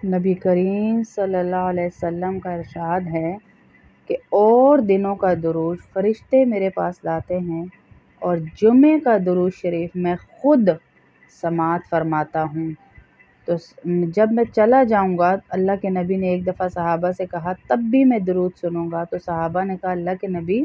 نبی کریم صلی اللہ علیہ وسلم کا ارشاد ہے کہ اور دنوں کا درود فرشتے میرے پاس لاتے ہیں اور جمعے کا درود شریف میں خود سماعت فرماتا ہوں۔ تو جب میں چلا جاؤں گا، اللہ کے نبی نے ایک دفعہ صحابہ سے کہا تب بھی میں درود سنوں گا، تو صحابہ نے کہا اللہ کے نبی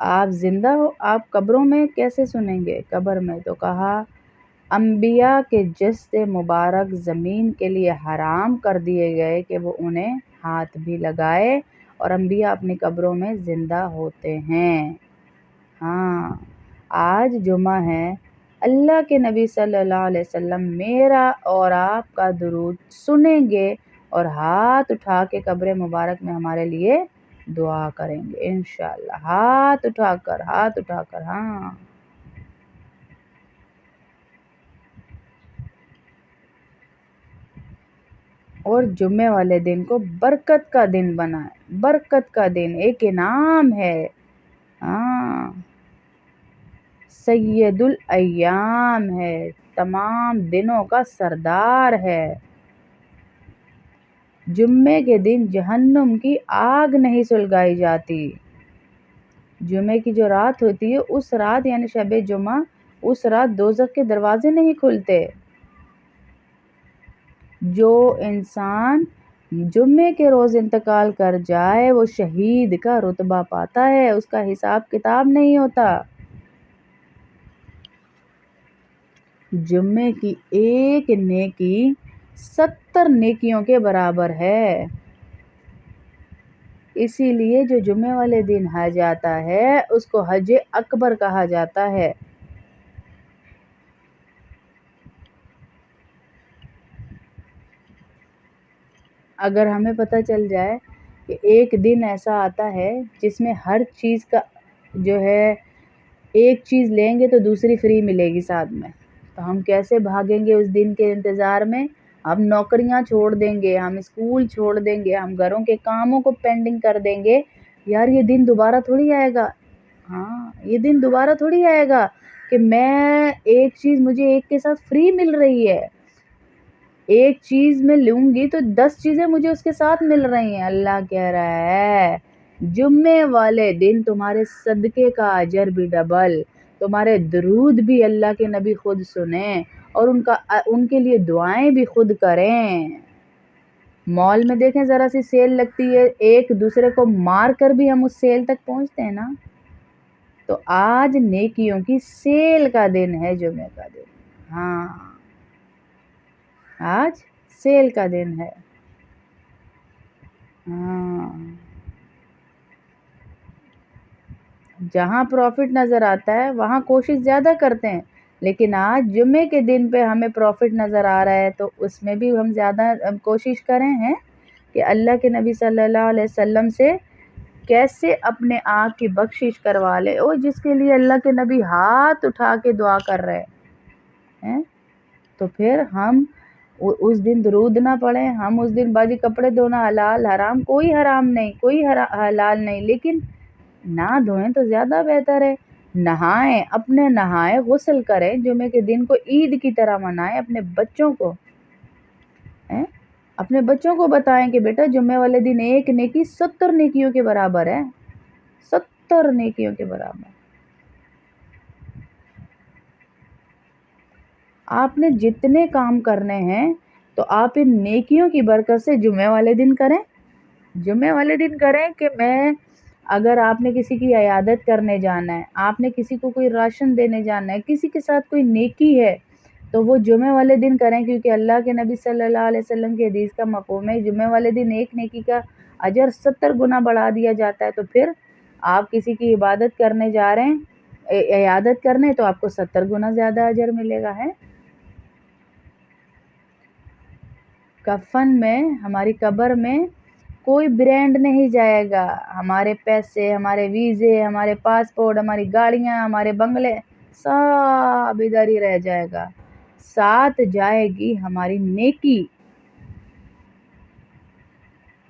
آپ زندہ ہو، آپ قبروں میں کیسے سنیں گے؟ قبر میں؟ تو کہا انبیاء کے جسد مبارک زمین کے لیے حرام کر دیے گئے کہ وہ انہیں ہاتھ بھی لگائے، اور انبیاء اپنی قبروں میں زندہ ہوتے ہیں۔ ہاں، آج جمعہ ہے، اللہ کے نبی صلی اللہ علیہ وسلم میرا اور آپ کا درود سنیں گے اور ہاتھ اٹھا کے قبر مبارک میں ہمارے لیے دعا کریں گے انشاءاللہ، ہاتھ اٹھا کر۔ ہاں، اور جمعے والے دن کو برکت کا دن بنائیں، برکت کا دن ایک انعام ہے۔ ہاں، سید الایام ہے، تمام دنوں کا سردار ہے۔ جمعے کے دن جہنم کی آگ نہیں سلگائی جاتی۔ جمعے کی جو رات ہوتی ہے اس رات یعنی شب جمعہ، اس رات دوزخ کے دروازے نہیں کھلتے۔ جو انسان جمعے کے روز انتقال کر جائے وہ شہید کا رتبہ پاتا ہے، اس کا حساب کتاب نہیں ہوتا۔ جمعے کی ایک نیکی 70 نیکیوں کے برابر ہے۔ اسی لیے جو جمعے والے دن حج آتا ہے اس کو حج اکبر کہا جاتا ہے۔ اگر ہمیں پتہ چل جائے کہ ایک دن ایسا آتا ہے جس میں ہر چیز کا جو ہے، ایک چیز لیں گے تو دوسری فری ملے گی ساتھ میں، تو ہم کیسے بھاگیں گے اس دن کے انتظار میں؟ ہم نوکریاں چھوڑ دیں گے، ہم اسکول چھوڑ دیں گے، ہم گھروں کے کاموں کو پینڈنگ کر دیں گے۔ یار یہ دن دوبارہ تھوڑی آئے گا۔ ہاں، یہ دن دوبارہ تھوڑی آئے گا کہ میں ایک چیز مجھے ایک کے ساتھ فری مل رہی ہے، ایک چیز میں لوں گی تو 10 چیزیں مجھے اس کے ساتھ مل رہی ہیں۔ اللہ کہہ رہا ہے جمعے والے دن تمہارے صدقے کا اجر بھی ڈبل، تمہارے درود بھی اللہ کے نبی خود سنیں اور ان کے لیے دعائیں بھی خود کریں۔ مال میں دیکھیں ذرا سی سیل لگتی ہے، ایک دوسرے کو مار کر بھی ہم اس سیل تک پہنچتے ہیں نا۔ تو آج نیکیوں کی سیل کا دن ہے، جمعے کا دن۔ ہاں، آج سیل کا دن ہے۔ ہاں، جہاں پروفٹ نظر آتا ہے وہاں کوشش زیادہ کرتے ہیں، لیکن آج جمعے کے دن پہ ہمیں پروفٹ نظر آ رہا ہے تو اس میں بھی ہم زیادہ کوشش کریں ہیں کہ اللہ کے نبی صلی اللہ علیہ وسلم سے کیسے اپنے آپ کی بخشش کروا لے، اور جس کے لیے اللہ کے نبی ہاتھ اٹھا کے دعا کر رہے ہیں، تو پھر ہم اس دن درود نہ پڑھیں؟ ہم اس دن باجی کپڑے دھونا حلال حرام کوئی حرام نہیں، کوئی حلال نہیں، لیکن نہ دھوئیں تو زیادہ بہتر ہے۔ نہائیں، اپنے نہائے غسل کریں، جمعے کے دن کو عید کی طرح منائیں، اپنے بچوں کو بتائیں کہ بیٹا جمعے والے دن ایک نیکی 70 نیکیوں کے برابر ہے، 70 نیکیوں کے برابر۔ آپ نے جتنے کام کرنے ہیں تو آپ ان نیکیوں کی برکت سے جمعے والے دن کریں، جمعے والے دن کریں کہ اگر آپ نے کسی کی عیادت کرنے جانا ہے، آپ نے کسی کو کوئی راشن دینے جانا ہے، کسی کے ساتھ کوئی نیکی ہے تو وہ جمعے والے دن کریں، کیونکہ اللہ کے نبی صلی اللہ علیہ وسلم کی حدیث کا مفہوم ہے جمعے والے دن ایک نیکی کا اجر 70 گنا بڑھا دیا جاتا ہے۔ تو پھر آپ کسی کی عبادت کرنے جا رہے ہیں، عیادت کرنے، تو آپ کو 70 گنا زیادہ اجر ملے گا۔ ہے کفن میں، ہماری قبر میں کوئی برانڈ نہیں جائے گا، ہمارے پیسے، ہمارے ویزے، ہمارے پاسپورٹ، ہماری گاڑیاں، ہمارے بنگلے سب ادھر ہی رہ جائے گا، ساتھ جائے گی ہماری نیکی۔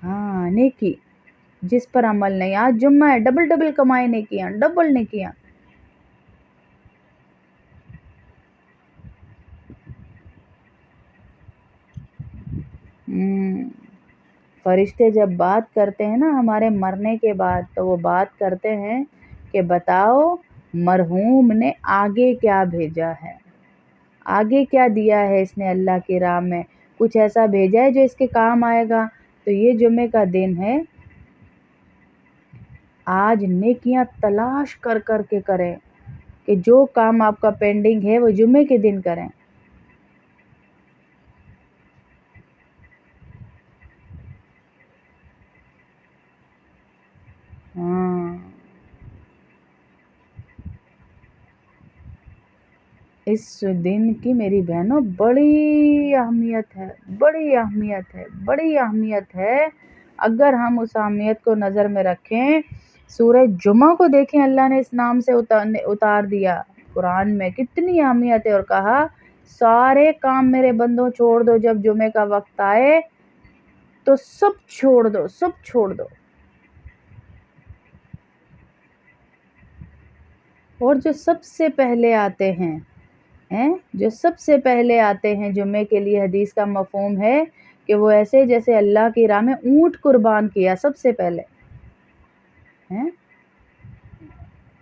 ہاں، نیکی جس پر عمل نہیں۔ آج جمعہ ہے، ڈبل ڈبل کمائیں نیکیاں، ڈبل نیکیاں۔ فرشتے جب بات کرتے ہیں نا ہمارے مرنے کے بعد، تو وہ بات کرتے ہیں کہ بتاؤ مرحوم نے آگے کیا بھیجا ہے، آگے کیا دیا ہے اس نے اللہ کی راہ میں، کچھ ایسا بھیجا ہے جو اس کے کام آئے گا۔ تو یہ جمعے کا دن ہے، آج نیکیاں تلاش کر کر کے کریں کہ جو کام آپ کا پینڈنگ ہے وہ جمعے کے دن کریں۔ ہاں، اس دن کی میری بہنوں بڑی اہمیت ہے، بڑی اہمیت ہے، بڑی اہمیت ہے۔ اگر ہم اس اہمیت کو نظر میں رکھیں، سورہ جمعہ کو دیکھیں اللہ نے اس نام سے اتار دیا قرآن میں، کتنی اہمیت ہے، اور کہا سارے کام میرے بندوں چھوڑ دو، جب جمعے کا وقت آئے تو سب چھوڑ دو، سب چھوڑ دو۔ اور جو سب سے پہلے آتے ہیں، جو سب سے پہلے آتے ہیں جمعے کے لیے، حدیث کا مفہوم ہے کہ وہ ایسے جیسے اللہ کی راہ میں اونٹ قربان کیا سب سے پہلے،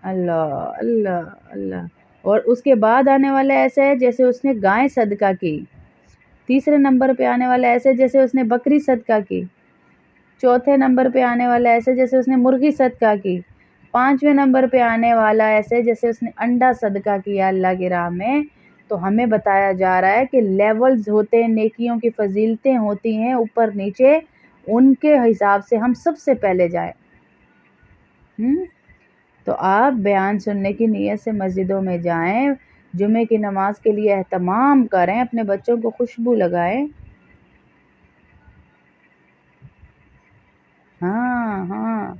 اللہ اللہ اللہ۔ اور اس کے بعد آنے والا ایسا ہے جیسے اس نے گائے صدقہ کی، تیسرے نمبر پہ آنے والا ایسے جیسے اس نے بکری صدقہ کی، چوتھے نمبر پہ آنے والا ایسے جیسے اس نے مرغی صدقہ کی، پانچویں نمبر پہ آنے والا ایسے جیسے اس نے انڈا صدقہ کیا اللہ کی راہ میں۔ تو ہمیں بتایا جا رہا ہے کہ لیولز ہوتے ہیں، نیکیوں کی فضیلتیں ہوتی ہیں اوپر نیچے، ان کے حساب سے ہم سب سے پہلے جائیں۔ تو آپ بیان سننے کی نیت سے مسجدوں میں جائیں، جمعے کی نماز کے لیے اہتمام کریں، اپنے بچوں کو خوشبو لگائیں۔ ہاں،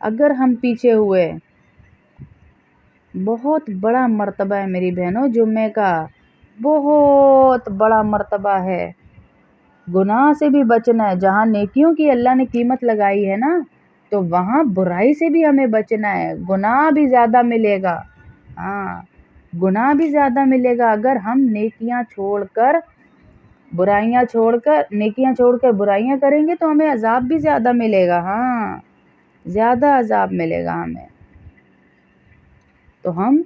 اگر ہم پیچھے ہوئے، بہت بڑا مرتبہ ہے میری بہنوں جمعے کا، بہت بڑا مرتبہ ہے۔ گناہ سے بھی بچنا ہے، جہاں نیکیوں کی اللہ نے قیمت لگائی ہے نا، تو وہاں برائی سے بھی ہمیں بچنا ہے، گناہ بھی زیادہ ملے گا۔ گناہ بھی زیادہ ملے گا اگر ہم نیکیاں چھوڑ کر برائیاں چھوڑ کر، نیکیاں چھوڑ کر برائیاں کریں گے تو ہمیں عذاب بھی زیادہ ملے گا، زیادہ عذاب ملے گا ہمیں۔ تو ہم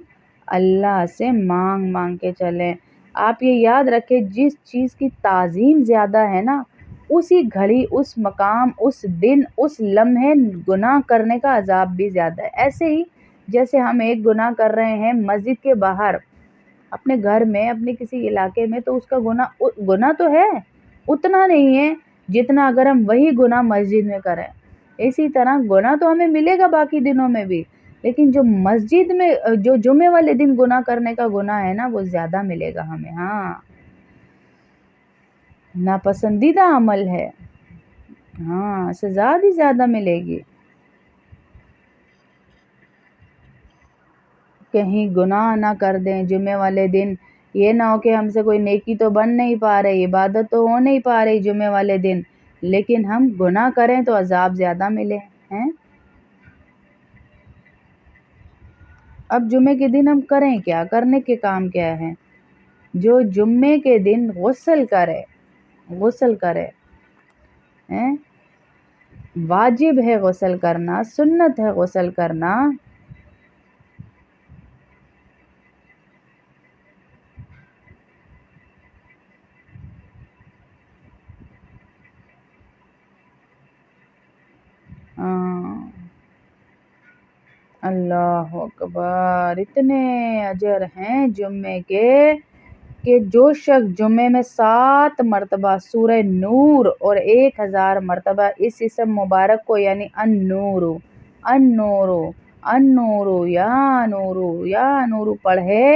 اللہ سے مانگ مانگ کے چلیں۔ آپ یہ یاد رکھیں، جس چیز کی تعظیم زیادہ ہے نا، اسی گھڑی، اس مقام، اس دن، اس لمحے گناہ کرنے کا عذاب بھی زیادہ ہے۔ ایسے ہی جیسے ہم ایک گناہ کر رہے ہیں مسجد کے باہر، اپنے گھر میں، اپنے کسی علاقے میں، تو اس کا گناہ تو ہے، اتنا نہیں ہے جتنا اگر ہم وہی گناہ مسجد میں کریں۔ اسی طرح گناہ تو ہمیں ملے گا باقی دنوں میں بھی، لیکن جو مسجد میں، جو جمعے والے دن گناہ کرنے کا گناہ ہے نا، وہ زیادہ ملے گا ہمیں۔ ناپسندیدہ عمل ہے، سزا بھی زیادہ ملے گی۔ کہیں گناہ نہ کر دیں جمعے والے دن، یہ نہ ہو کہ ہم سے کوئی نیکی تو بن نہیں پا رہی، عبادت تو ہو نہیں پا رہی جمعے والے دن، لیکن ہم گناہ کریں تو عذاب زیادہ ملے ہیں۔ اب جمعے کے دن ہم کریں کیا، کرنے کے کام کیا ہیں؟ جو جمعے کے دن غسل کرے، واجب ہے غسل کرنا، سنت ہے غسل کرنا۔ اللہ اکبر، اتنے اجر ہیں جمعے کے کہ جو شخص جمعے میں 7 مرتبہ سورہ نور اور 1000 مرتبہ اس اسم مبارک کو، یعنی النور النور النور یا نور پڑھے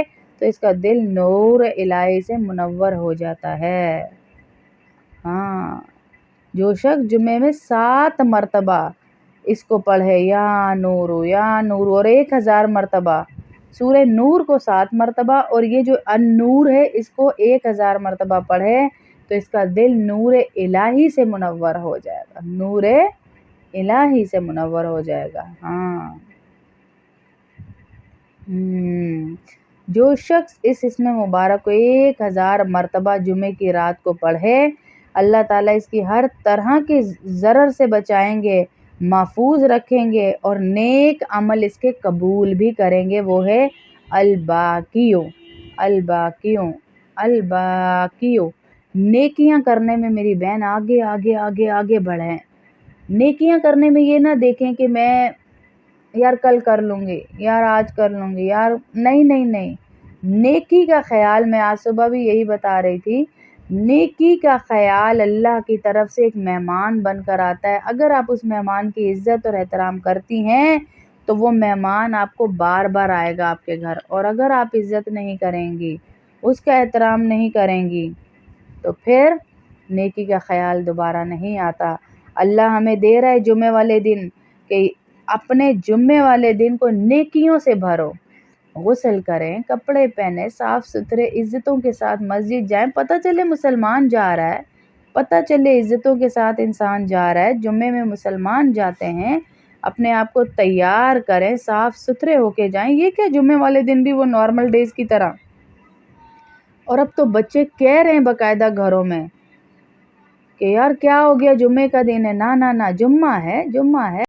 تو اس کا دل نور الہی سے منور ہو جاتا ہے۔ جو شخص جمعے میں 7 مرتبہ اس کو پڑھے، یا نور اور 1000 مرتبہ، سورہ نور کو 7 مرتبہ اور یہ جو النور ہے اس کو 1000 مرتبہ پڑھے تو اس کا دل نور الہی سے منور ہو جائے گا، نور الہی سے منور ہو جائے گا۔ جو شخص اس اسم مبارک کو 1000 مرتبہ جمعے کی رات کو پڑھے، اللہ تعالیٰ اس کی ہر طرح کے ضرر سے بچائیں گے، محفوظ رکھیں گے، اور نیک عمل اس کے قبول بھی کریں گے۔ وہ ہے الباقیوں، الباقیوں، الباقیوں۔ نیکیاں کرنے میں میری بہن آگے آگے آگے آگے بڑھیں۔ نیکیاں کرنے میں یہ نہ دیکھیں کہ میں یار کل کر لوں گی، یار آج کر لوں گی، یار نہیں نہیں نہیں۔ نیکی کا خیال، میں آج صبح بھی یہی بتا رہی تھی، نیکی کا خیال اللہ کی طرف سے ایک مہمان بن کر آتا ہے۔ اگر آپ اس مہمان کی عزت اور احترام کرتی ہیں تو وہ مہمان آپ کو بار بار آئے گا آپ کے گھر، اور اگر آپ عزت نہیں کریں گی، اس کا احترام نہیں کریں گی، تو پھر نیکی کا خیال دوبارہ نہیں آتا۔ اللہ ہمیں دے رہا ہے جمعے والے دن کہ اپنے جمعے والے دن کو نیکیوں سے بھرو، غسل کریں، کپڑے پہنیں، صاف ستھرے عزتوں کے ساتھ مسجد جائیں، پتہ چلے مسلمان جا رہا ہے، پتہ چلے عزتوں کے ساتھ انسان جا رہا ہے، جمعے میں مسلمان جاتے ہیں، اپنے آپ کو تیار کریں، صاف ستھرے ہو کے جائیں۔ یہ کیا جمعے والے دن بھی وہ نارمل ڈیز کی طرح؟ اور اب تو بچے کہہ رہے ہیں باقاعدہ گھروں میں کہ یار کیا ہو گیا، جمعے کا دن ہے، نہ نہ نہ، جمعہ ہے، جمعہ ہے۔